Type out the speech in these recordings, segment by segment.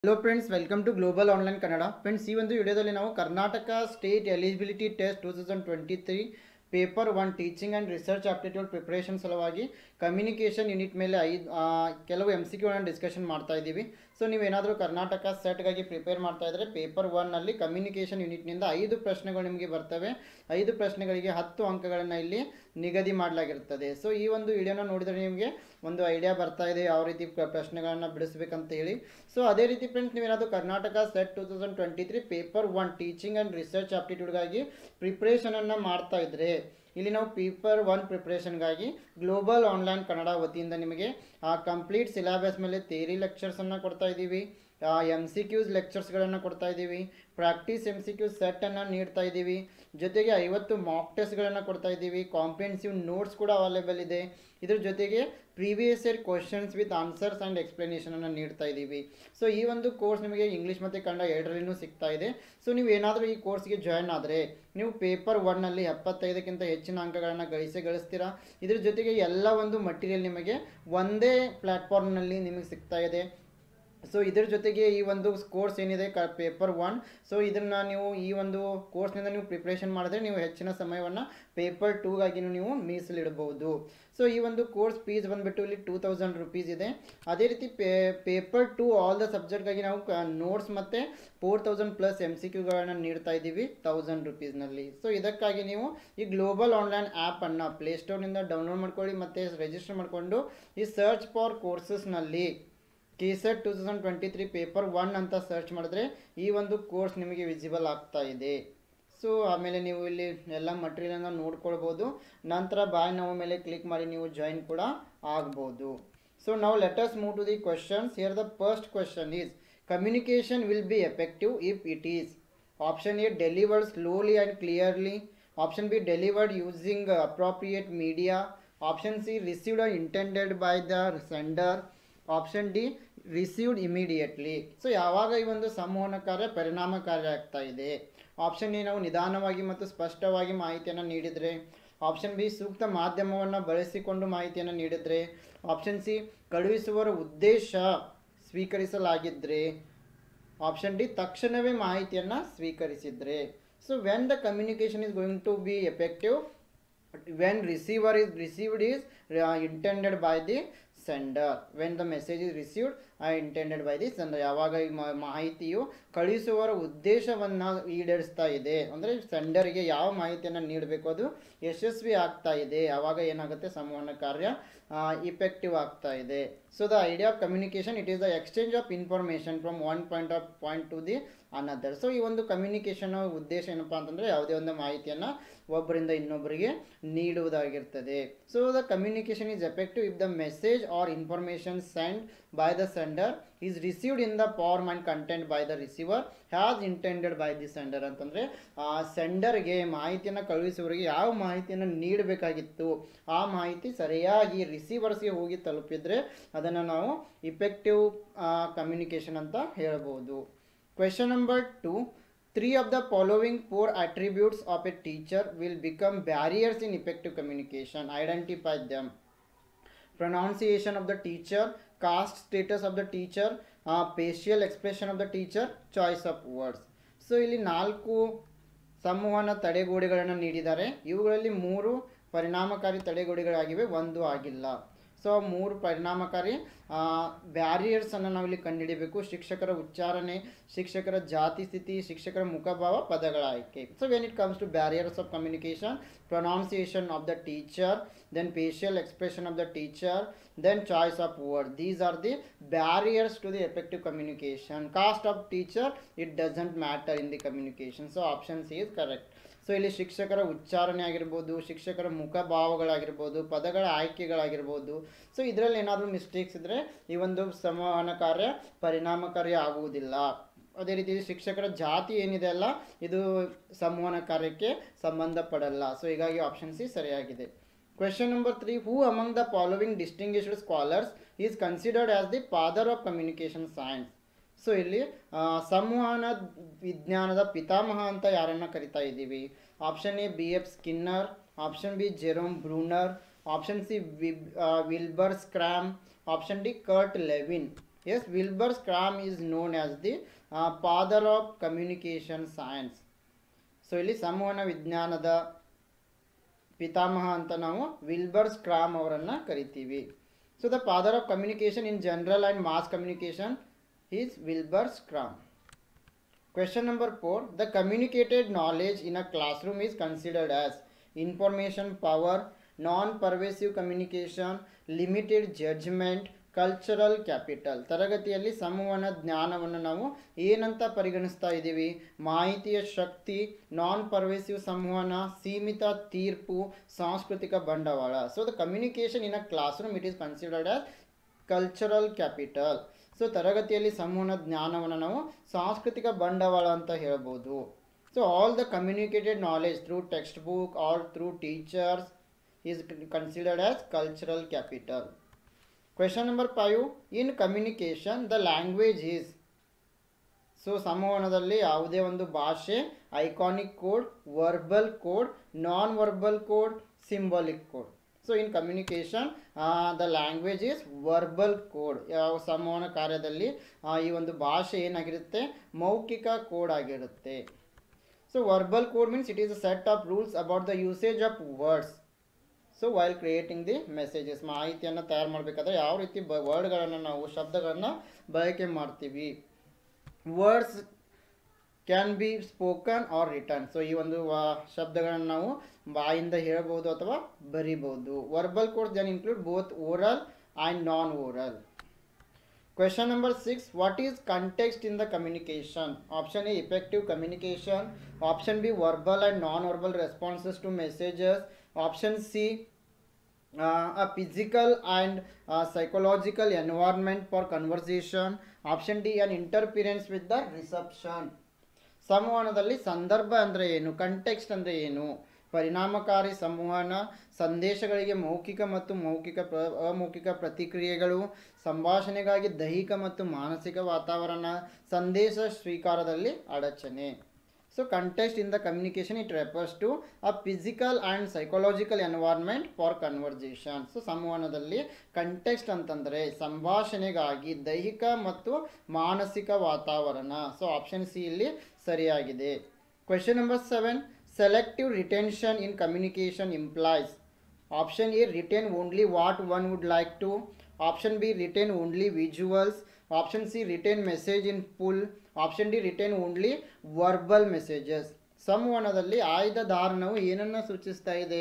Hello friends, welcome to global online Kannada. Friends, ಈ ಒಂದು ವಿಡಿಯೋದಲ್ಲಿ ನಾವು Karnataka state eligibility test 2023 paper 1 teaching and research aptitude preparation ಸಲುವಾಗಿ communication unit ಮೇಲೆ ಕೆಲವು MCQಗಳನ್ನು ಡಿಸ್ಕಷನ್ ಮಾಡ್ತಾ ಇದ್ದೀವಿ. ಸೊ ನೀವೇನಾದರೂ ಕರ್ನಾಟಕ ಸೆಟ್ಗಾಗಿ ಪ್ರಿಪೇರ್ ಮಾಡ್ತಾ ಇದ್ದರೆ ಪೇಪರ್ 1ನಲ್ಲಿ ಕಮ್ಯುನಿಕೇಷನ್ ಯೂನಿಟ್ನಿಂದ 5 ಪ್ರಶ್ನೆಗಳು ನಿಮಗೆ ಬರ್ತವೆ. 5 ಪ್ರಶ್ನೆಗಳಿಗೆ 10 ಅಂಕಗಳನ್ನು ಇಲ್ಲಿ ನಿಗದಿ ಮಾಡಲಾಗಿರುತ್ತದೆ. ಸೊ ಈ ಒಂದು ವಿಡಿಯೋನ ನೋಡಿದರೆ ನಿಮಗೆ ಒಂದು ಐಡಿಯಾ ಬರ್ತಾ ಇದೆ ಯಾವ ರೀತಿ ಪ್ರಶ್ನೆಗಳನ್ನು ಬಿಡಿಸ್ಬೇಕಂತ ಹೇಳಿ. ಸೊ ಅದೇ ರೀತಿ ಫ್ರೆಂಡ್ಸ್, ನೀವೇನಾದರೂ Karnataka set 2023 paper 1 teaching and research ಆಪ್ಟಿಟ್ಯೂಡ್ಗಾಗಿ ಪ್ರಿಪ್ರೇಷನನ್ನು ಮಾಡ್ತಾ ಇದ್ದರೆ ಇಲ್ಲಿ ನಾವು ಪೇಪರ್ 1 ಪ್ರಿಪ್ರೇಷನ್ಗಾಗಿ ಗ್ಲೋಬಲ್ ಆನ್ಲೈನ್ ಕನ್ನಡ ವತಿಯಿಂದ ನಿಮಗೆ ಕಂಪ್ಲೀಟ್ ಸಿಲೆಬಸ್ ಮೇಲೆ ಥಿಯರಿ ಲೆಕ್ಚರ್ಸನ್ನು ಕೊಡ್ತಾ ಇದ್ದೀವಿ, MCQs ಲೆಕ್ಚರ್ಸ್ಗಳನ್ನು ಕೊಡ್ತಾ ಇದ್ದೀವಿ, ಪ್ರಾಕ್ಟೀಸ್ MCQ ಸೆಟ್ಟನ್ನು ನೀಡ್ತಾ ಇದ್ದೀವಿ, ಜೊತೆಗೆ 50 ಮಾಕ್ ಟೆಸ್ಟ್ಗಳನ್ನು ಕೊಡ್ತಾ ಇದ್ದೀವಿ, ಕಾಂಪ್ರಿಹೆನ್ಸಿವ್ ನೋಟ್ಸ್ ಕೂಡ ಅವೈಲೇಬಲ್ ಇದೆ. ಇದ್ರ ಜೊತೆಗೆ previous year questions with answers and ಎಕ್ಸ್ಪ್ಲನೇಷನನ್ನು ನೀಡ್ತಾ ಇದ್ದೀವಿ. ಸೊ ಈ ಒಂದು ಕೋರ್ಸ್ ನಿಮಗೆ ಇಂಗ್ಲೀಷ್ ಮತ್ತು ಕನ್ನಡ ಎರಡರಲ್ಲಿನೂ ಸಿಗ್ತಾ ಇದೆ. ಸೊ ನೀವು ಏನಾದರೂ ಈ ಕೋರ್ಸ್ಗೆ ಜಾಯ್ನ್ ಆದರೆ ನೀವು ಪೇಪರ್ 1ನಲ್ಲಿ 75ಕ್ಕಿಂತ ಹೆಚ್ಚಿನ ಅಂಕಗಳನ್ನು ಗಳಿಸ್ತೀರಾ. ಇದ್ರ ಜೊತೆಗೆ ಎಲ್ಲ ಒಂದು ಮಟೀರಿಯಲ್ ನಿಮಗೆ ಒಂದೇ ಪ್ಲ್ಯಾಟ್ಫಾರ್ಮ್ನಲ್ಲಿ ನಿಮಗೆ ಸಿಗ್ತಾ ಇದೆ. ಸೊ ಇದ್ರ ಜೊತೆಗೆ ಈ ಒಂದು ಕೋರ್ಸ್ ಏನಿದೆ ಪೇಪರ್ 1, ಸೊ ಇದನ್ನು ನೀವು ಈ ಒಂದು ಕೋರ್ಸ್ನಿಂದ ನೀವು ಪ್ರಿಪ್ರೇಷನ್ ಮಾಡಿದ್ರೆ ನೀವು ಹೆಚ್ಚಿನ ಸಮಯವನ್ನು ಪೇಪರ್ 2ಗಾಗಿ ನೀವು ಮೀಸಲಿಡಬಹುದು. ಸೊ ಈ ಒಂದು ಕೋರ್ಸ್ ಫೀಸ್ ಬಂದುಬಿಟ್ಟು ಇಲ್ಲಿ 2000 ರೂಪೀಸ್ ಇದೆ. ಅದೇ ರೀತಿ ಪೇಪರ್ 2 ಆಲ್ ದ ಸಬ್ಜೆಕ್ಟ್ಗಾಗಿ ನಾವು ನೋಟ್ಸ್ ಮತ್ತು 4000+ MCQಗಳನ್ನು ನೀಡ್ತಾ ಇದ್ದೀವಿ 1000 ರೂಪೀಸ್ನಲ್ಲಿ. ಸೊ ಇದಕ್ಕಾಗಿ ನೀವು ಈ ಗ್ಲೋಬಲ್ ಆನ್ಲೈನ್ ಆ್ಯಪನ್ನು ಪ್ಲೇಸ್ಟೋರ್ನಿಂದ ಡೌನ್ಲೋಡ್ ಮಾಡ್ಕೊಳ್ಳಿ ಮತ್ತು ರಿಜಿಸ್ಟರ್ ಮಾಡಿಕೊಂಡು ಈ ಸರ್ಚ್ ಫಾರ್ ಕೋರ್ಸಸ್ನಲ್ಲಿ KSET 2023 ಪೇಪರ್ 1 ಅಂತ ಸರ್ಚ್ ಮಾಡಿದ್ರೆ ಈ ಒಂದು ಕೋರ್ಸ್ ನಿಮಗೆ ವಿಸಿಬಲ್ ಆಗ್ತಾ ಇದೆ. ಸೊ ಆಮೇಲೆ ನೀವು ಇಲ್ಲಿ ಎಲ್ಲ ಮಟೀರಿಯಲನ್ನು ನೋಡ್ಕೊಳ್ಬೋದು. ನಂತರ ಬಾಯ್ ನಾವು ಮೇಲೆ ಕ್ಲಿಕ್ ಮಾಡಿ ನೀವು ಜಾಯಿನ್ ಕೂಡ ಆಗ್ಬೋದು. ಸೊ ನಾವು let us move to the questions. Here the first question is communication will be effective if it is option A delivered slowly and clearly, option B delivered using appropriate media, option C received are intended by the sender, option D received immediately. So ಯಾವಾಗ ಈ ಒಂದು ಸಂವಹನ ಕಾರ್ಯ ಪರಿಣಾಮಕಾರಿ ಆಗ್ತಾ ಇದೆ? Option A ನಾವು ನಿಧಾನವಾಗಿ ಮತ್ತು ಸ್ಪಷ್ಟವಾಗಿ ಮಾಹಿತಿಯನ್ನು ನೀಡಿದರೆ, ಆಪ್ಷನ್ B ಸೂಕ್ತ ಮಾಧ್ಯಮವನ್ನು ಬಳಸಿಕೊಂಡು ಮಾಹಿತಿಯನ್ನು ನೀಡಿದರೆ, ಆಪ್ಷನ್ C ಕಳುಹಿಸುವವರ ಉದ್ದೇಶ ಸ್ವೀಕರಿಸಲಾಗಿದ್ದರೆ, ಆಪ್ಷನ್ D ತಕ್ಷಣವೇ ಮಾಹಿತಿಯನ್ನು ಸ್ವೀಕರಿಸಿದರೆ. So when the communication is going to be effective when receiver is received is intended by the sender, when the message is received intended by the sender. ಯಾವಾಗ ಈ ಮಾಹಿತಿಯು ಕಳುಹಿಸುವವರ ಉದ್ದೇಶವನ್ನು ಈಡೇರಿಸ್ತಾ ಇದೆ ಅಂದರೆ ಸೆಂಡರ್ಗೆ ಯಾವ ಮಾಹಿತಿಯನ್ನು ನೀಡಬೇಕು ಅದು ಯಶಸ್ವಿ ಆಗ್ತಾ ಇದೆ, ಆವಾಗ ಏನಾಗುತ್ತೆ ಸಂವಹನ ಕಾರ್ಯ ಇಫೆಕ್ಟಿವ್ ಆಗ್ತಾ ಇದೆ. So the idea of communication it is the exchange of information from one point to the another. So ಈ ಒಂದು ಕಮ್ಯುನಿಕೇಷನ್ ಉದ್ದೇಶ ಏನಪ್ಪ ಅಂತಂದರೆ ಯಾವುದೇ ಒಂದು ಮಾಹಿತಿಯನ್ನು ಒಬ್ಬರಿಂದ ಇನ್ನೊಬ್ಬರಿಗೆ ನೀಡುವುದಾಗಿರ್ತದೆ. So the communication is effective if the message or information send by the sender is received in the form and content by the receiver has intended by the sender. ಅಂತಂದರೆ ಸೆಂಡರ್ಗೆ ಮಾಹಿತಿಯನ್ನು ಕಳುಹಿಸುವವರಿಗೆ ಯಾವ ಮಾಹಿತಿಯನ್ನು ನೀಡಬೇಕಾಗಿತ್ತು ಆ ಮಾಹಿತಿ ಸರಿಯಾಗಿ ರಿಸೀವರ್ಸ್ಗೆ ಹೋಗಿ ತಲುಪಿದರೆ ಅದನ್ನು ನಾವು ಇಫೆಕ್ಟಿವ್ ಕಮ್ಯುನಿಕೇಷನ್ ಅಂತ ಹೇಳ್ಬೋದು. Question number 2, 3 of the following 4 attributes of a teacher will become barriers in effective communication. Identify them. Pronunciation of the teacher, caste status of the teacher, facial expression of the teacher, choice of words. So ಇಲ್ಲಿ 4 ಸಂವಹನ ತಡೆಗೋಡೆಗಳನ್ನು ನೀಡಿದ್ದಾರೆ. ಇವುಗಳಲ್ಲಿ 3 ಪರಿಣಾಮಕಾರಿ ತಡೆಗೋಡೆಗಳಾಗಿವೆ, 1 ಆಗಿಲ್ಲ. So 3 ಪರಿಣಾಮಕಾರಿ ಬ್ಯಾರಿಯರ್ಸನ್ನು ನಾವಿಲ್ಲಿ ಕಂಡುಹಿಡಿಯಬೇಕು. ಶಿಕ್ಷಕರ ಉಚ್ಚಾರಣೆ, ಶಿಕ್ಷಕರ ಜಾತಿ ಸ್ಥಿತಿ, ಶಿಕ್ಷಕರ ಮುಖಭಾವ, ಪದಗಳ ಆಯ್ಕೆ. So when it comes to barriers of communication, pronunciation of the teacher, then facial expression of the teacher, then choice of word. These are the barriers to the effective communication. Caste of teacher it doesn't matter in the communication. So option C is correct. So ಇಲ್ಲಿ ಶಿಕ್ಷಕರ ಉಚ್ಚಾರಣೆ ಆಗಿರ್ಬೋದು, ಶಿಕ್ಷಕರ ಮುಖಭಾವಗಳಾಗಿರ್ಬೋದು, ಪದಗಳ ಆಯ್ಕೆಗಳಾಗಿರ್ಬೋದು. So ಇದರಲ್ಲಿ ಏನಾದರೂ mistakes ಇದ್ದರೆ ಈ ಒಂದು ಸಂವಹನ ಕಾರ್ಯ ಪರಿಣಾಮಕಾರಿ ಆಗುವುದಿಲ್ಲ. ಅದೇ ರೀತಿ ಶಿಕ್ಷಕರ ಜಾತಿ ಏನಿದೆ ಅಲ್ಲ ಇದು ಸಂವಹನ ಕಾರ್ಯಕ್ಕೆ ಸಂಬಂಧಪಡಲ್ಲ. ಸೊ ಹೀಗಾಗಿ ಆಪ್ಷನ್ ಸಿ ಸರಿಯಾಗಿದೆ. Question number 3, who among the following distinguished scholars is considered as the father of communication science. So ಇಲ್ಲಿ ಸಂವಹನ ವಿಜ್ಞಾನದ ಪಿತಾಮಹ ಅಂತ ಯಾರನ್ನು ಕರಿತಾ ಇದ್ದೀವಿ? Option A B.F. Skinner, option B Jerome Bruner, option C Wilbur Schramm, option D Kurt Lewin. Yes Wilbur Schramm is known as the father of communication science. So ಇಲ್ಲಿ ಸಂವಹನ ವಿಜ್ಞಾನದ ಪಿತಾಮಹ ಅಂತ ನಾವು ವಿಲ್ಬರ್ಸ್ ಕ್ರಾಮ್ ಅವರನ್ನು ಕರಿತೀವಿ. So the father of communication in general and mass communication is Wilbur Schramm. Question number 4. The communicated knowledge in a classroom is considered as information power, non-pervasive communication, limited judgment, cultural capital. ತರಗತಿಯಲ್ಲಿ ಸಂವಹನ ಜ್ಞಾನವನ್ನು ನಾವು ಏನಂತ ಪರಿಗಣಿಸ್ತಾ ಇದ್ದೀವಿ? ಮಾಹಿತಿಯ ಶಕ್ತಿ, ನಾನ್ pervasive ಸಂವಹನ, ಸೀಮಿತ ತೀರ್ಪು, ಸಾಂಸ್ಕೃತಿಕ ಬಂಡವಾಳ. So the communication in a class room it is considered as cultural capital. So ತರಗತಿಯಲ್ಲಿ ಸಂವಹನ ಜ್ಞಾನವನ್ನು ನಾವು ಸಾಂಸ್ಕೃತಿಕ ಬಂಡವಾಳ ಅಂತ ಹೇಳ್ಬೋದು. So all the communicated knowledge through text book R through teachers is considered as cultural capital. Question number 5. In communication the language is. So ಸಂವಹನದಲ್ಲಿ ಯಾವುದೇ ಒಂದು ಭಾಷೆ iconic code, verbal code, non verbal code, symbolic code. So in communication the language is verbal code. ಯಾವ ಸಂವಹನ ಕಾರ್ಯದಲ್ಲಿ ಈ ಒಂದು ಭಾಷೆ ಏನಾಗಿರುತ್ತೆ? ಮೌಖಿಕ ಕೋಡ್ ಆಗಿರುತ್ತೆ. So verbal code means it is a set of rules about the usage of words. So while creating the messages, ಮಾಹಿತಿಯನ್ನು ತಯಾರು ಮಾಡಬೇಕಾದ್ರೆ ಯಾವ ರೀತಿ ವರ್ಡ್ಗಳನ್ನು ನಾವು ಶಬ್ದಗಳನ್ನು ಬಳಕೆ ಮಾಡ್ತೀವಿ. Words can be spoken or written. So ಈ ಒಂದು ಶಬ್ದಗಳನ್ನು ನಾವು ಬಾಯಿಂದ ಹೇಳ್ಬೋದು ಅಥವಾ ಬರಿಬೋದು. Verbal codes then include both oral and non oral. Question number 6. What is context in the communication? Option A, effective communication. Option B, verbal and non-verbal responses to messages. Option C, a physical and psychological environment for conversation. Option D, an interference with the reception. ಸಂವಹನದಲ್ಲಿ ಸಂದರ್ಭ ಅಂದರೆ ಏನು? Context ಅಂದರೆ ಏನು? ಪರಿಣಾಮಕಾರಿ ಸಂವಹನ, ಸಂದೇಶಗಳಿಗೆ ಮೌಖಿಕ ಮತ್ತು ಅಮೌಖಿಕ ಪ್ರತಿಕ್ರಿಯೆಗಳು, ಸಂಭಾಷಣೆಗಾಗಿ ದೈಹಿಕ ಮತ್ತು ಮಾನಸಿಕ ವಾತಾವರಣ, ಸಂದೇಶ ಸ್ವೀಕಾರದಲ್ಲಿ ಅಡಚಣೆ. So context in the communication it refers to a physical and psychological environment for conversation. So ಸಂವಹನದಲ್ಲಿ ಕಂಟೆಕ್ಸ್ಟ್ ಅಂತಂದರೆ ಸಂಭಾಷಣೆಗಾಗಿ ದೈಹಿಕ ಮತ್ತು ಮಾನಸಿಕ ವಾತಾವರಣ. ಸೊ ಆಪ್ಷನ್ ಸಿ ಇಲ್ಲಿ ಸರಿಯಾಗಿದೆ. Question number 7. Selective retention in communication implies. Option A, retain only what one would like to. Option B, retain only visuals. Option C, retain message in full. Option D, retain only verbal messages. ಸಂವಹನದಲ್ಲಿ ಆಯ್ದ ಧಾರಣವು ಏನನ್ನು ಸೂಚಿಸ್ತಾ ಇದೆ?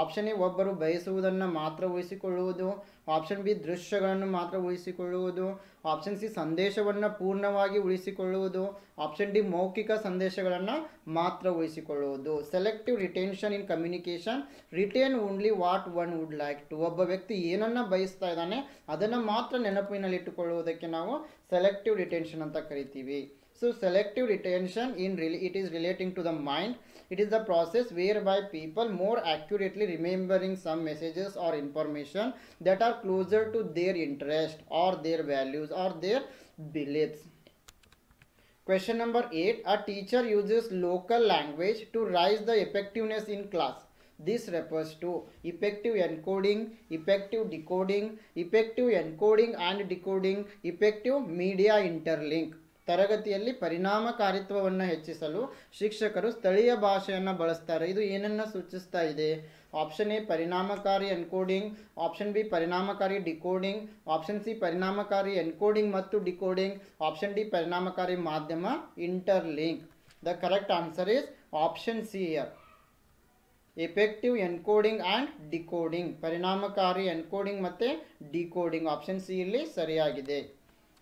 Option A, ಒಬ್ಬರು ಬಯಸುವುದನ್ನು ಮಾತ್ರ ಉಳಿಸಿಕೊಳ್ಳುವುದು. Option B, ದೃಶ್ಯಗಳನ್ನು ಮಾತ್ರ ಉಳಿಸಿಕೊಳ್ಳುವುದು. ಆಪ್ಷನ್ ಸಿ, ಸಂದೇಶವನ್ನು ಪೂರ್ಣವಾಗಿ ಉಳಿಸಿಕೊಳ್ಳುವುದು. ಆಪ್ಷನ್ ಡಿ, ಮೌಖಿಕ ಸಂದೇಶಗಳನ್ನು ಮಾತ್ರ ಉಳಿಸಿಕೊಳ್ಳುವುದು. Selective retention in communication, retain only what one would like to. ಒಬ್ಬ ವ್ಯಕ್ತಿ ಏನನ್ನು ಬಯಸ್ತಾ ಇದ್ದಾನೆ ಅದನ್ನು ಮಾತ್ರ ನೆನಪಿನಲ್ಲಿಟ್ಟುಕೊಳ್ಳುವುದಕ್ಕೆ ನಾವು ಸೆಲೆಕ್ಟಿವ್ ರಿಟೆನ್ಷನ್ ಅಂತ ಕರಿತೀವಿ. So selective retention it is relating to the mind. It is the process whereby people more accurately remembering some messages or information that are closer to their interest or their values or their beliefs. Question number 8. A teacher uses local language to raise the effectiveness in class. This refers to effective encoding, effective decoding, effective encoding and decoding, effective media interlink. ತರಗತಿಯಲ್ಲಿ ಪರಿಣಾಮಕಾರಿತ್ವವನ್ನು ಹೆಚ್ಚಿಸಲು ಶಿಕ್ಷಕರು ಸ್ಥಳೀಯ ಭಾಷೆಯನ್ನು ಬಳಸ್ತಾರೆ. ಇದು ಏನನ್ನು ಸೂಚಿಸ್ತಾ ಇದೆ? Option A, ಪರಿಣಾಮಕಾರಿ ಎನ್ಕೋಡಿಂಗ್. ಆಪ್ಷನ್ ಬಿ, ಪರಿಣಾಮಕಾರಿ ಡಿಕೋಡಿಂಗ್. ಆಪ್ಷನ್ ಸಿ, ಪರಿಣಾಮಕಾರಿ ಎನ್ಕೋಡಿಂಗ್ ಮತ್ತು ಡಿಕೋಡಿಂಗ್. ಆಪ್ಷನ್ ಡಿ, ಪರಿಣಾಮಕಾರಿ ಮಾಧ್ಯಮ interlink. The correct answer is option see here, effective encoding and decoding. ಪರಿಣಾಮಕಾರಿ ಎನ್ಕೋಡಿಂಗ್ ಮತ್ತು ಡಿಕೋಡಿಂಗ್. ಆಪ್ಷನ್ ಸಿ ಇಲ್ಲಿ ಸರಿಯಾಗಿದೆ.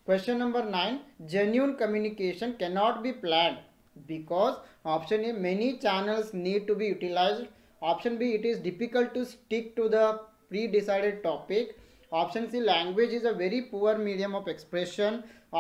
Question number 9. Genuine communication cannot be planned because option A, many channels need to be utilized. Option B, it is difficult to stick to the pre-decided topic. Option C, language is a very poor medium of expression.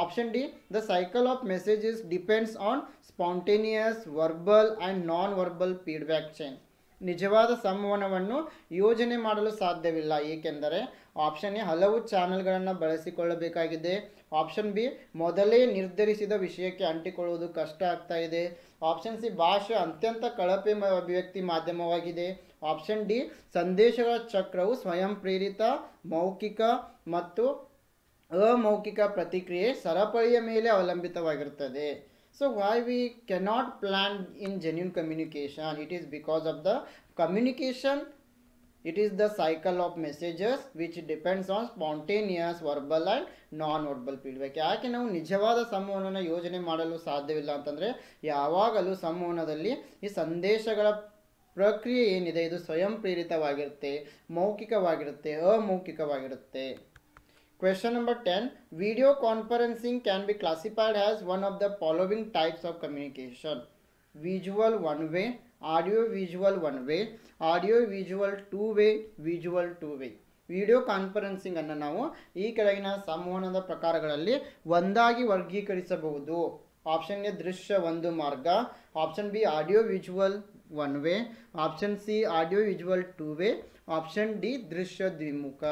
Option D, the cycle of messages depends on spontaneous, verbal and non-verbal feedback chain. ನಿಜವಾದ ಸಂವಹನವನ್ನು ಯೋಜನೆ ಮಾಡಲು ಸಾಧ್ಯವಿಲ್ಲ, ಏಕೆಂದರೆ option A, ಹಲವು ಚಾನಲ್ಗಳನ್ನು ಬಳಸಿಕೊಳ್ಳಬೇಕಾಗಿದೆ. Option B, ಮೊದಲೇ ನಿರ್ಧರಿಸಿದ ವಿಷಯಕ್ಕೆ ಅಂಟಿಕೊಳ್ಳುವುದು ಕಷ್ಟ ಆಗ್ತಾ ಇದೆ. ಆಪ್ಷನ್ ಸಿ, ಭಾಷೆ ಅತ್ಯಂತ ಕಳಪೆ ಅಭಿವ್ಯಕ್ತಿ ಮಾಧ್ಯಮವಾಗಿದೆ. ಆಪ್ಷನ್ ಡಿ, ಸಂದೇಶಗಳ ಚಕ್ರವು ಸ್ವಯಂ ಪ್ರೇರಿತ, ಮೌಖಿಕ ಮತ್ತು ಅಮೌಖಿಕ ಪ್ರತಿಕ್ರಿಯೆ ಸರಪಳಿಯ ಮೇಲೆ ಅವಲಂಬಿತವಾಗಿರುತ್ತದೆ. So why we cannot plan in genuine communication? It is because of the communication. It is the cycle of messages which depends on spontaneous verbal and non-verbal feedback. ಯಾಕೆ ನಾವು ನಿಜವಾದ ಸಂವಹನ ಯೋಜನೆ ಮಾಡಲು ಸಾಧ್ಯವಿಲ್ಲ ಅಂತಂದರೆ, ಯಾವಾಗಲೂ ಸಂವಹನದಲ್ಲಿ ಈ ಸಂದೇಶಗಳ ಪ್ರಕ್ರಿಯೆ ಏನಿದೆ ಇದು ಸ್ವಯಂ ಪ್ರೇರಿತವಾಗಿರುತ್ತೆ, ಮೌಖಿಕವಾಗಿರುತ್ತೆ, ಅಮೌಖಿಕವಾಗಿರುತ್ತೆ. Question number 10. Video conferencing can be classified as one of the following types of communication: visual one way, audio visual one way, audio visual two way, visual two way. Video conferencing ಅನ್ನು ನಾವು ಈ ಕೆಳಗಿನ ಸಂವಹನದ ಪ್ರಕಾರಗಳಲ್ಲಿ ಒಂದಾಗಿ ವರ್ಗೀಕರಿಸಬಹುದು. Option A ದೃಶ್ಯ ಒಂದು ಮಾರ್ಗ, option B audio visual one way, option C audio visual two way, option D ದೃಶ್ಯ ದ್ವಿಮುಖ.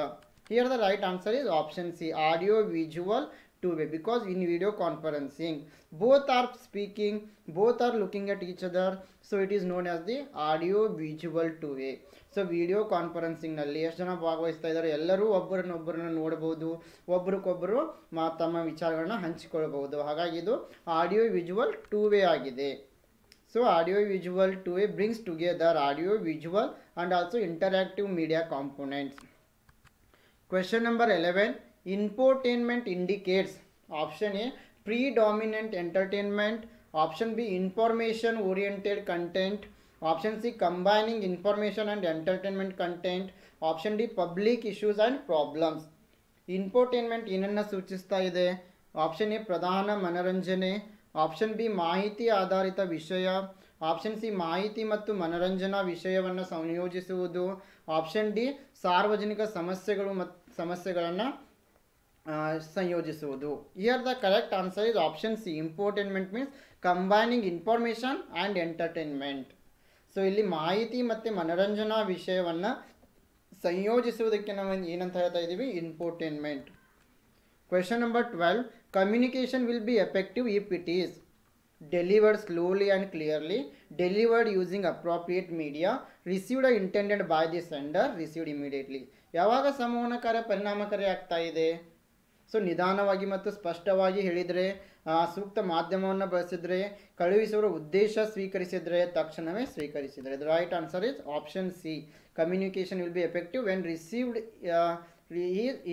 Here the right answer is option C, audio visual two way, because in video conferencing both are speaking, both are looking at each other, so it is known as the audio visual two way. So video ಕಾನ್ಫರೆನ್ಸಿಂಗ್ನಲ್ಲಿ ಎಷ್ಟು ಜನ ಭಾಗವಹಿಸ್ತಾ ಇದ್ದಾರೆ, ಎಲ್ಲರೂ ಒಬ್ಬರನ್ನೊಬ್ಬರನ್ನ ನೋಡಬಹುದು, ಒಬ್ರಿಗೊಬ್ಬರು ತಮ್ಮ ವಿಚಾರಗಳನ್ನ ಹಂಚಿಕೊಳ್ಬಹುದು. ಹಾಗಾಗಿ ಇದು ಆಡಿಯೋ ವಿಜುವಲ್ ಟೂ ವೇ ಆಗಿದೆ. So audio visual two way brings together audio visual and also interactive media components. Question number 11. Infotainment indicates option A predominant entertainment, option B information oriented content, option C combining information and entertainment content, option D public issues and problems. Infotainment ಏನನ್ನ ಸೂಚಿಸ್ತಾ ಇದೆ? Option A ಪ್ರಧಾನ ಮನರಂಜನೆ, option B ಮಾಹಿತಿ ಆಧಾರಿತ ವಿಷಯ, option C ಮಾಹಿತಿ ಮತ್ತು ಮನರಂಜನಾ ವಿಷಯವನ್ನು ಸಂಯೋಜಿಸುವುದು, ಆಪ್ಷನ್ ಡಿ ಸಾರ್ವಜನಿಕ ಸಮಸ್ಯೆಗಳನ್ನು ಸಂಯೋಜಿಸುವುದು. Here the correct answer is option c, infotainment means combining information and entertainment. So ಇಲ್ಲಿ ಮಾಹಿತಿ ಮತ್ತು ಮನರಂಜನಾ ವಿಷಯವನ್ನು ಸಂಯೋಜಿಸುವುದಕ್ಕೆ ನಾವು ಏನಂತ ಹೇಳ್ತಾ ಇದ್ದೀವಿ? Infotainment. Question number 12. Communication will be effective if it is delivered slowly and clearly, delivered using appropriate media, received intended by the sender, received immediately. ಯಾವಾಗ ಸಂವಹನ ಕಾರ್ಯ ಪರಿಣಾಮಕಾರಿ ಆಗ್ತಾ ಇದೆ? ಸೊ ನಿಧಾನವಾಗಿ ಮತ್ತು ಸ್ಪಷ್ಟವಾಗಿ ಹೇಳಿದರೆ, ಸೂಕ್ತ ಮಾಧ್ಯಮವನ್ನು ಬಳಸಿದರೆ, ಕಳುಹಿಸುವ ಉದ್ದೇಶ ಸ್ವೀಕರಿಸಿದರೆ, ತಕ್ಷಣವೇ ಸ್ವೀಕರಿಸಿದರೆ. The right answer is option c, communication will be effective when received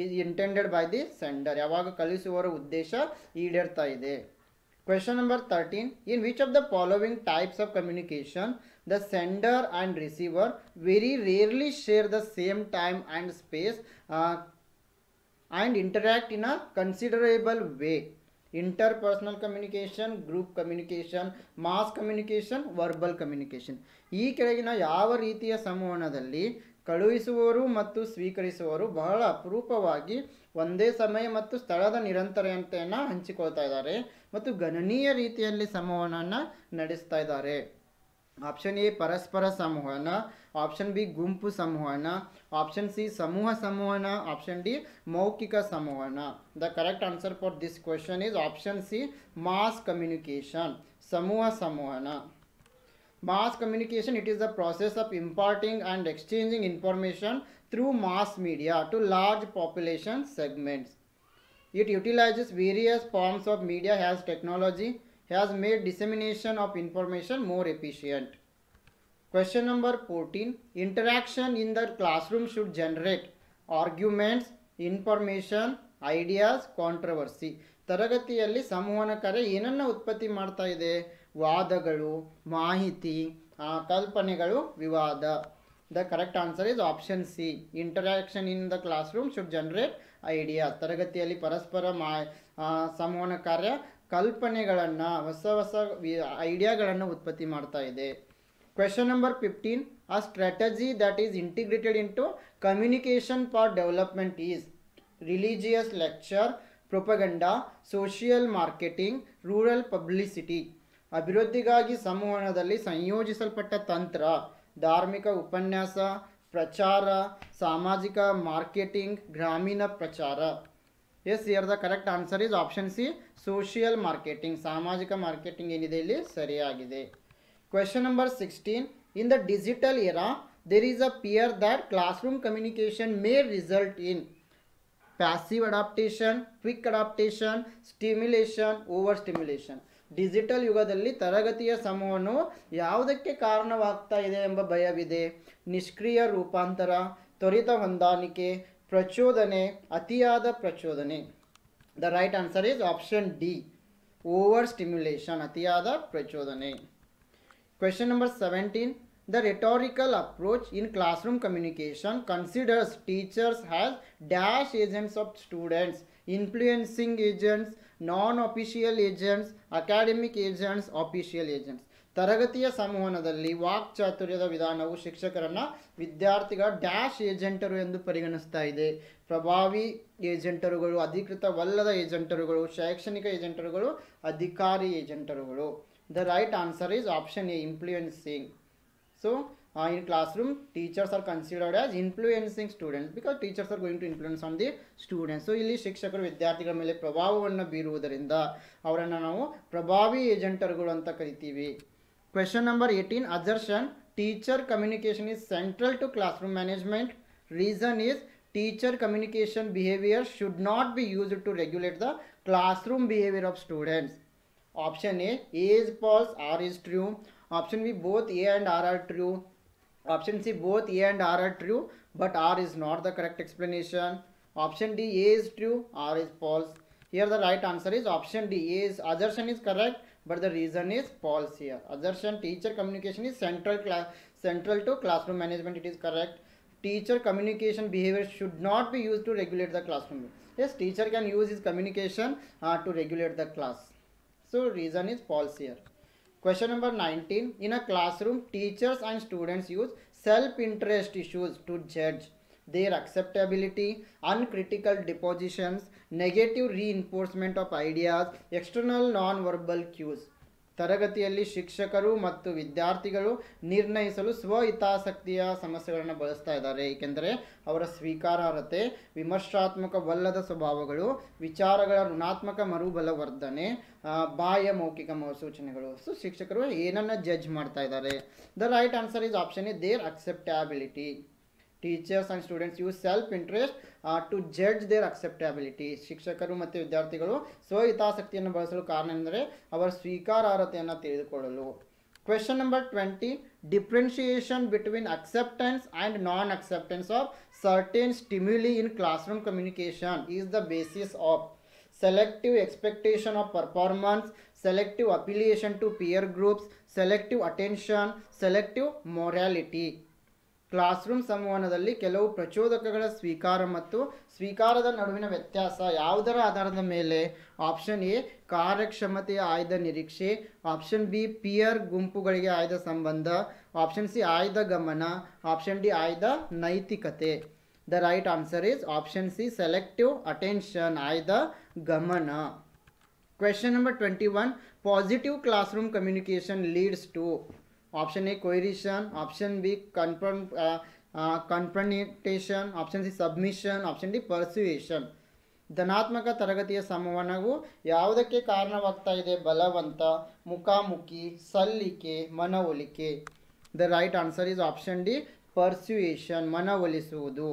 is intended by the sender. ಯಾವಾಗ ಕಳುಹಿಸುವವರ ಉದ್ದೇಶ ಈಡೇರ್ತಾ ಇದೆ. Question number 13. In which of the following types of communication the sender and receiver very rarely share the same time and space and interact in a considerable way? Interpersonal communication, group communication, mass communication, verbal communication. ಈ ಕೆಳಗಿನ ಯಾವ ರೀತಿಯ ಸಂವಹನದಲ್ಲಿ ಕಳುಹಿಸುವವರು ಮತ್ತು ಸ್ವೀಕರಿಸುವವರು ಬಹಳ ಅಪರೂಪವಾಗಿ ಒಂದೇ ಸಮಯ ಮತ್ತು ಸ್ಥಳದ ನಿರಂತರತೆಯನ್ನು ಹಂಚಿಕೊಳ್ತಾ ಇದ್ದಾರೆ ಮತ್ತು ಗಣನೀಯ ರೀತಿಯಲ್ಲಿ ಸಂವಹನವನ್ನು ನಡೆಸ್ತಾ ಇದ್ದಾರೆ? ಆಪ್ಷನ್ ಎ ಪರಸ್ಪರ ಸಂವಹನ, ಆಪ್ಷನ್ ಬಿ ಗುಂಪು ಸಂವಹನ, ಆಪ್ಷನ್ ಸಿ ಸಮೂಹ ಸಂವಹನ, ಆಪ್ಷನ್ ಡಿ ಮೌಖಿಕ ಸಂವಹನ. The correct answer for this question is option C, mass communication, ಸಮೂಹ ಸಂವಹನ. Mass communication, it is the process of imparting and exchanging information through mass media to large population segments. It utilizes various forms of media as technology has made dissemination of information more efficient. Question number 14. Interaction in the classroom should generate arguments, information, ideas, controversy. ತರಗತಿಯಲ್ಲಿ ಸಂವಹನ ಕಾರ್ಯ ಏನನ್ನು ಉತ್ಪತ್ತಿ ಮಾಡ್ತಾ ಇದೆ? ವಾದಗಳು, ಮಾಹಿತಿ, ಕಲ್ಪನೆಗಳು, ವಿವಾದ. The correct answer is option C, interaction in the class room should generate idea. ತರಗತಿಯಲ್ಲಿ ಪರಸ್ಪರ ಸಂವಹನ ಕಾರ್ಯ ಕಲ್ಪನೆಗಳನ್ನು, ಹೊಸ ಹೊಸ ಐಡಿಯಾಗಳನ್ನು ಉತ್ಪತ್ತಿ ಮಾಡ್ತಾ ಇದೆ. Question number 15. A strategy that is integrated into communication for development is religious lecture, propaganda, social marketing, rural publicity. ಅಭಿವೃದ್ಧಿಗಾಗಿ ಸಂವಹನದಲ್ಲಿ ಸಂಯೋಜಿಸಲ್ಪಟ್ಟ ತಂತ್ರ, ಧಾರ್ಮಿಕ ಉಪನ್ಯಾಸ, ಪ್ರಚಾರ, ಸಾಮಾಜಿಕ ಮಾರ್ಕೆಟಿಂಗ್, ಗ್ರಾಮೀಣ ಪ್ರಚಾರ. Yes, here the correct answer is option C, social marketing. ಸಾಮಾಜಿಕ ಮಾರ್ಕೆಟಿಂಗ್ ಏನಿದೆ ಇಲ್ಲಿ ಸರಿಯಾಗಿದೆ. Question number 16. In the digital era, there is a fear that classroom communication may result in passive adaptation, quick adaptation, stimulation, over stimulation. Digital ಯುಗದಲ್ಲಿ ತರಗತಿಯ ಸಮೂಹವನ್ನು ಯಾವುದಕ್ಕೆ ಕಾರಣವಾಗ್ತಾ ಇದೆ ಎಂಬ ಭಯವಿದೆ. ನಿಷ್ಕ್ರಿಯ ರೂಪಾಂತರ, ತ್ವರಿತ ಹೊಂದಾಣಿಕೆ, ಪ್ರಚೋದನೆ, ಅತಿಯಾದ ಪ್ರಚೋದನೆ. The right answer is option D, over stimulation, ಅತಿಯಾದ ಪ್ರಚೋದನೆ. Question number 17. The rhetorical approach in classroom communication considers teachers as dash agents of students, influencing agents, non-official agents, academic agents, official agents. ತರಗತಿಯ ಸಂವಹನದಲ್ಲಿ ವಾಕ್ಚಾತುರ್ಯದ ವಿಧಾನವು ಶಿಕ್ಷಕರನ್ನು ವಿದ್ಯಾರ್ಥಿಗಳ dash ಏಜೆಂಟರು ಎಂದು ಪರಿಗಣಿಸ್ತಾ ಇದೆ. ಪ್ರಭಾವಿ ಏಜೆಂಟರುಗಳು, ಅಧಿಕೃತವಲ್ಲದ ಏಜೆಂಟರುಗಳು, ಶೈಕ್ಷಣಿಕ ಏಜೆಂಟರುಗಳು, ಅಧಿಕಾರಿ ಏಜೆಂಟರುಗಳು. The right answer is option A, influencing. So in classroom teachers are considered as influencing students because teachers are going to influence on the students. So ಇಲ್ಲಿ ಶಿಕ್ಷಕರು ವಿದ್ಯಾರ್ಥಿಗಳ ಮೇಲೆ ಪ್ರಭಾವವನ್ನು ಬೀರುವುದರಿಂದ ಅವರನ್ನು ನಾವು ಪ್ರಭಾವಿ ಏಜೆಂಟರುಗಳು ಅಂತ ಕರಿತೀವಿ. Question number 18. Assertion: teacher communication is central to classroom management. Reason is teacher communication behavior should not be used to regulate the classroom behavior of students. Option A is false, R is true. Option B, both A and R are true. Option C, both A and R are true, but R is not the correct explanation. Option D, A is true, R is false. Here the right answer is option D. Assertion is correct, but the reason is false here. Assertion teacher communication is central to classroom management. It is correct. Teacher communication behavior should not be used to regulate the classroom. Yes, teacher can use his communication to regulate the class. So reason is false here. Question number 19. In a classroom, teachers and students use self-interest issues to judge their acceptability, uncritical depositions, negative reinforcement of ideas, external non-verbal cues. ತರಗತಿಯಲ್ಲಿ ಶಿಕ್ಷಕರು ಮತ್ತು ವಿದ್ಯಾರ್ಥಿಗಳು ನಿರ್ಣಯಿಸಲು ಸ್ವಹಿತಾಸಕ್ತಿಯ ಸಮಸ್ಯೆಗಳನ್ನು ಬಳಸ್ತಾ ಇದ್ದಾರೆ. ಏಕೆಂದರೆ ಅವರ ಸ್ವೀಕಾರಾರ್ಹತೆ, ವಿಮರ್ಶಾತ್ಮಕವಲ್ಲದ ಸ್ವಭಾವಗಳು, ವಿಚಾರಗಳ ಋಣಾತ್ಮಕ ಮರುಬಲವರ್ಧನೆ, ಬಾಹ್ಯ ಮೌಖಿಕ ಸೂಚನೆಗಳು. ಸೊ ಶಿಕ್ಷಕರು ಏನನ್ನ ಜಡ್ಜ್ ಮಾಡ್ತಾ ಇದ್ದಾರೆ? The right answer is option A, their acceptability. Teachers and students use self interest to judge their acceptability. ಶಿಕ್ಷಕರು ಮತ್ತು ವಿದ್ಯಾರ್ಥಿಗಳು ಸ್ವಹಿತಾಸಕ್ತಿಯನ್ನು ಬಳಸಲು ಕಾರಣ ಎಂದರೆ ಅವರ ಸ್ವೀಕಾರಾರ್ಹತೆಯನ್ನು ತಿಳಿದುಕೊಳ್ಳಲು. Question number 20. Differentiation between acceptance and non-acceptance of certain stimuli in classroom communication is the basis of selective expectation of performance, selective affiliation to peer groups, selective attention, selective morality. Classroom ಸಂವಹನದಲ್ಲಿ ಕೆಲವು ಪ್ರಚೋದಕಗಳ ಸ್ವೀಕಾರ ಮತ್ತು ಸ್ವೀಕಾರದ ನಡುವಿನ ವ್ಯತ್ಯಾಸ ಯಾವುದರ ಆಧಾರದ ಮೇಲೆ? Option A, ಕಾರ್ಯಕ್ಷಮತೆಯ ಆಯ್ದ ನಿರೀಕ್ಷೆ. ಆಪ್ಷನ್ ಬಿ, ಪಿಯರ್ ಗುಂಪುಗಳಿಗೆ ಆಯ್ದ ಸಂಬಂಧ. ಆಪ್ಷನ್ ಸಿ, ಆಯ್ದ ಗಮನ. ಆಪ್ಷನ್ ಡಿ, ಆಯ್ದ ನೈತಿಕತೆ. The right answer is option C, selective attention, ಆಯ್ದ ಗಮನ. Question number 21. Positive classroom communication leads to option A, coercion. Option B, confrontation. Option C, submission. Option D, persuasion. ಧನಾತ್ಮಕ ತರಗತಿಯ ಸಂವಹನವು ಯಾವುದಕ್ಕೆ ಕಾರಣವಾಗ್ತಾ ಇದೆ? ಬಲವಂತ, ಮುಖಾಮುಖಿ, ಸಲ್ಲಿಕೆ, ಮನವೊಲಿಕೆ. The right answer is option d, persuasion, ಮನವೊಲಿಸುವುದು.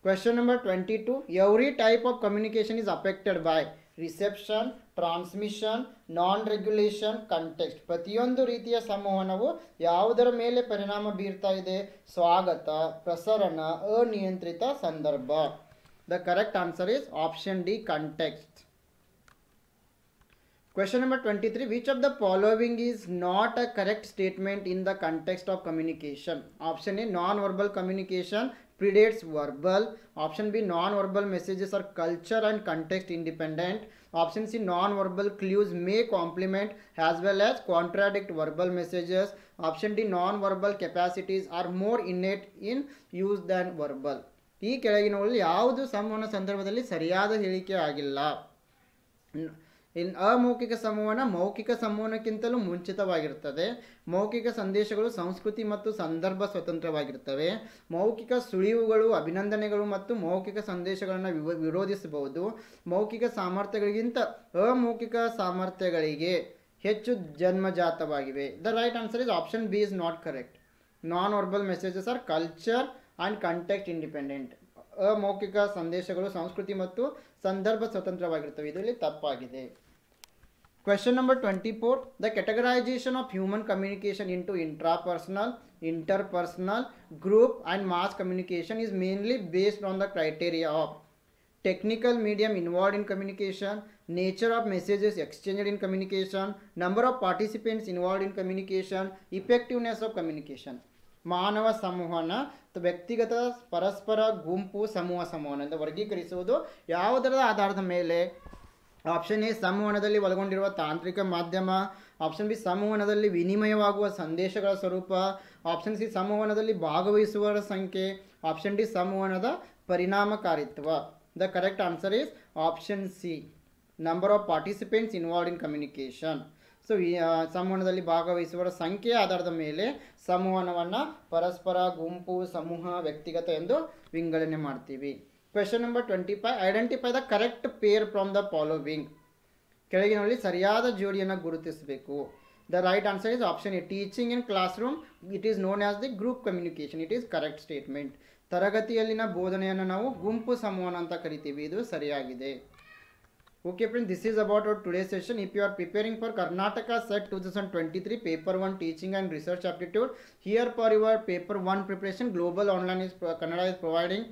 Question number 22. Every type of communication is affected by reception, transmission, non regulation, context. ಪ್ರತಿಯೊಂದು ರೀತಿಯ ಸಂವಹನವು ಯಾವುದರ ಮೇಲೆ ಪರಿಣಾಮ ಬೀರ್ತಾ ಇದೆ? ಸ್ವಾಗತ, ಪ್ರಸರಣ, ಅನಿಯಂತ್ರಿತ ಸಂದರ್ಭ. The correct answer is option D, context. Question number 23. Which of the following is not a correct statement in the context of communication? Option A, non-verbal communication predates verbal. Option B, non-verbal messages are culture and context independent. Option C, non-verbal clues may complement as well as contradict verbal messages. Option D, non-verbal capacities are more innate in use than verbal. ಈ ಕೆಳಗಿನವುಗಳಲ್ಲಿ ಯಾವುದು ಸಂವಹನ ಸಂದರ್ಭದಲ್ಲಿ ಸರಿಯಾದ ಹೇಳಿಕೆ ಆಗಿಲ್ಲ? ಅಮೌಖಿಕ ಸಂವಹನ ಮೌಖಿಕ ಸಂವಹನಕ್ಕಿಂತಲೂ ಮುಂಚಿತವಾಗಿರುತ್ತದೆ. ಮೌಖಿಕ ಸಂದೇಶಗಳು ಸಂಸ್ಕೃತಿ ಮತ್ತು ಸಂದರ್ಭ ಸ್ವತಂತ್ರವಾಗಿರ್ತವೆ. ಮೌಖಿಕ ಸುಳಿವುಗಳು, ಅಭಿನಂದನೆಗಳು ಮತ್ತು ಮೌಖಿಕ ಸಂದೇಶಗಳನ್ನು ವಿರೋಧಿಸಬಹುದು. ಮೌಖಿಕ ಸಾಮರ್ಥ್ಯಗಳಿಗಿಂತ ಅಮೌಖಿಕ ಸಾಮರ್ಥ್ಯಗಳಿಗೆ ಹೆಚ್ಚು ಜನ್ಮಜಾತವಾಗಿವೆ. The right answer is option b, is not correct. Non verbal messages are culture and context independent. ಅಮೌಖಿಕ ಸಂದೇಶಗಳು ಸಂಸ್ಕೃತಿ ಮತ್ತು ಸಂದರ್ಭ ಸ್ವತಂತ್ರವಾಗಿರುತ್ತವೆ. ಇದರಲ್ಲಿ ತಪ್ಪಾಗಿದೆ. Question number 24. The categorization of human communication into intrapersonal, interpersonal, group and mass communication is mainly based on the criteria of technical medium involved in communication, nature of messages exchanged in communication, number of participants involved in communication, effectiveness of communication. ಮಾನವ ಸಂವಹನ ವ್ಯಕ್ತಿಗತ ಪರಸ್ಪರ ಗುಂಪು ಸಮೂಹ ಸಂವಹನ ಎಂದು ವರ್ಗೀಕರಿಸುವುದು ಯಾವುದರ ಆಧಾರದ ಮೇಲೆ? ಆಪ್ಷನ್ ಎ ಸಂವಹನದಲ್ಲಿ ಒಳಗೊಂಡಿರುವ ತಾಂತ್ರಿಕ ಮಾಧ್ಯಮ, ಆಪ್ಷನ್ ಬಿ ಸಂವಹನದಲ್ಲಿ ವಿನಿಮಯವಾಗುವ ಸಂದೇಶಗಳ ಸ್ವರೂಪ, ಆಪ್ಷನ್ ಸಿ ಸಂವಹನದಲ್ಲಿ ಭಾಗವಹಿಸುವವರ ಸಂಖ್ಯೆ, ಆಪ್ಷನ್ ಡಿ ಸಂವಹನದ ಪರಿಣಾಮಕಾರಿತ್ವ. The correct answer is option C, number of participants involved in communication. So ಸಂವಹನದಲ್ಲಿ ಭಾಗವಹಿಸುವವರ ಸಂಖ್ಯೆಯ ಆಧಾರದ ಮೇಲೆ ಸಂವಹನವನ್ನು ಪರಸ್ಪರ, ಗುಂಪು, ಸಮೂಹ, ವ್ಯಕ್ತಿಗತ ಎಂದು ವಿಂಗಡಣೆ ಮಾಡ್ತೀವಿ. Question number 25. Identify the correct pair from the following. ಕೆಳಗಿನಲ್ಲಿ ಸರಿಯಾದ ಜೋಡಿಯನ್ನು ಗುರುತಿಸಬೇಕು. The right answer is option A. Teaching in classroom, it is known as the group communication. It is correct statement. ತರಗತಿಯಲ್ಲಿನ ಬೋಧನೆಯನ್ನು ನಾವು ಗುಂಪು ಸಂವಹನ ಅಂತ ಕರಿತೀವಿ. ಇದು ಸರಿಯಾಗಿದೆ. Okay friends, this is about our today's session. If you are preparing for Karnataka Set 2023 paper 1 teaching and research aptitude, here for your paper 1 preparation, Global Online is Kannada is providing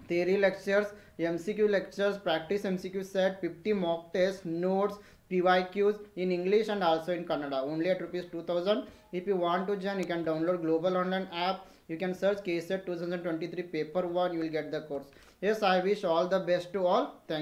theory lectures, MCQ lectures, practice MCQ set, 50 mock tests, notes, PYQs in English and also in Kannada, only at ₹2000. If you want to join, you can download Global Online app. You can search KSET 2023 paper 1, you will get the course. Yes, I wish all the best to all. Thank you.